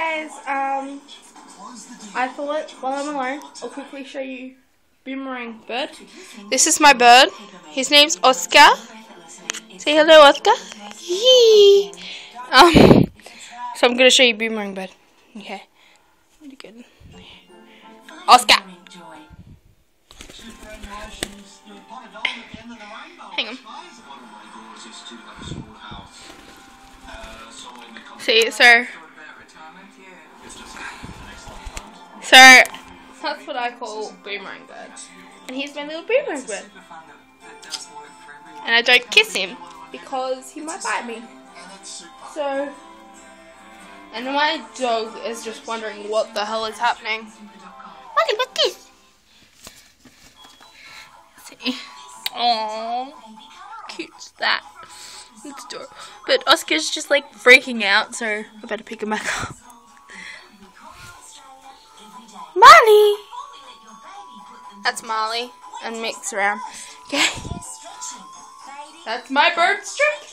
guys, I thought while I'm alone, I'll quickly show you Boomerang Bird. This is my bird. His name's Oscar. Say hello, Oscar. Yee. So I'm gonna show you Boomerang Bird. Okay. Really good. Oscar. Hang on. See, so that's what I call Boomerang Bird. And he's my little Boomerang Bird. And I don't kiss him because he might bite me. So, and my dog is just wondering what the hell is happening. Molly, what's this? See? Aww, cute's that. It's adorable. But Oscar's just like freaking out, so I better pick him back up. Molly! That's Molly and mix around. Okay. That's my bird strip.